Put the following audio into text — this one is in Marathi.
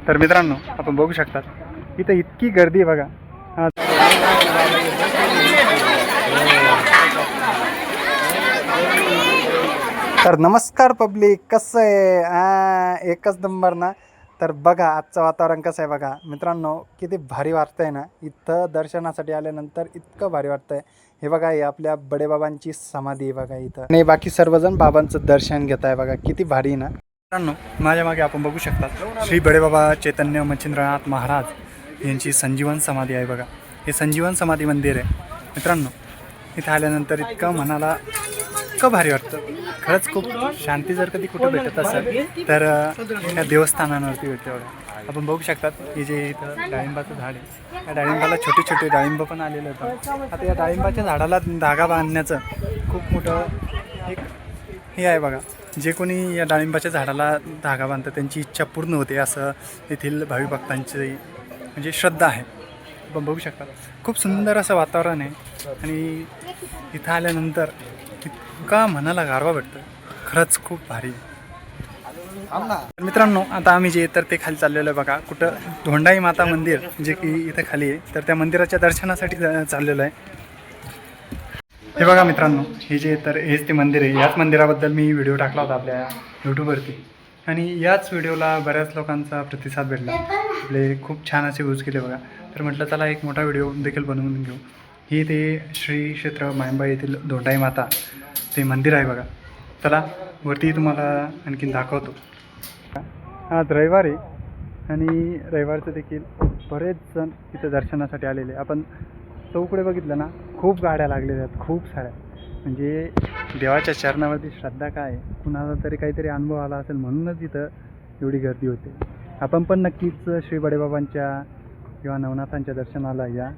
तर मित्रांनो आपण बघू शकतात इथं इतकी गर्दी आहे बघा. तर नमस्कार पब्लिक, कसं आहे? एकच नंबर ना. तर बघा आजचं वातावरण कसं आहे बघा मित्रांनो, किती भारी वाटतंय ना. इथं दर्शनासाठी आल्यानंतर इतकं भारी वाटतंय. हे बघा, हे आपल्या बडेबाबांची समाधी आहे बघा इथं, आणि बाकी सर्वजण बाबांचं दर्शन घेत आहे बघा. किती भारी ना मित्रांनो. माझ्या मागे आपण बघू शकता श्री बडेबाबा चैतन्य मच्छिंद्रनाथ महाराज यांची संजीवन समाधी आहे बघा. हे संजीवन समाधी मंदिर आहे मित्रांनो. इथं आल्यानंतर इतकं मनाला इतकं भारी वाटतं. खरंच खूप शांती जर कधी कुठं भेटत असेल तर या देवस्थानांवरती भेटते बघा. आपण बघू शकतात हे जे इथं डाळिंबाचं झाड आहे, या डाळिंबाला छोटे छोटे डाळिंब पण आलेले होतं. आता या डाळिंबाच्या झाडाला धागा बांधण्याचं खूप मोठं एक हे आहे बघा. जे कोणी या डाळिंबाच्या झाडाला धागा बांधतं त्यांची इच्छा पूर्ण होते, असं येथील भाविक भक्तांची म्हणजे श्रद्धा आहे. आपण बघू शकता खूप सुंदर असं वातावरण आहे, आणि इथं आल्यानंतर इतका मनाला गारवा भेटतो. खरंच खूप भारी मित्रांनो. आता आम्ही जे तर ते खाली चाललेलो आहे बघा. कुठं धोंडाई माता मंदिर जे की इथं खाली आहे, तर त्या मंदिराच्या दर्शनासाठी चाललेलो आहे. हे बघा मित्रांनो, हे जे तर हेच ते मंदिर आहे. याच मंदिराबद्दल मी व्हिडिओ टाकला होता आपल्या यूट्यूबवरती, आणि याच व्हिडिओला बऱ्याच लोकांचा प्रतिसाद भेटला. आपले खूप छान असे व्ह्यूज केले बघा. तर म्हटलं चला एक मोठा व्हिडिओ देखील बनवून घेऊ. ही ते श्री क्षेत्र मायंबा येथील धोंडाई माता ते मंदिर आहे बघा. चला वरती तुम्हाला आणखीन दाखवतो. आज रविवार आहे, आणि रविवारचं देखील बरेच जण इथं दर्शनासाठी आलेले. आपण चौकडे बघितलं ना, खूप गाड्या लागलेल्या आहेत, खूप साऱ्या. म्हणजे देवाच्या चरणावरती श्रद्धा काय, कुणाला तरी काहीतरी अनुभव आला असेल म्हणूनच इथं एवढी गर्दी होते. आपण पण नक्कीच श्री बडेबाबांच्या किंवा नवनाथांच्या दर्शनाला या.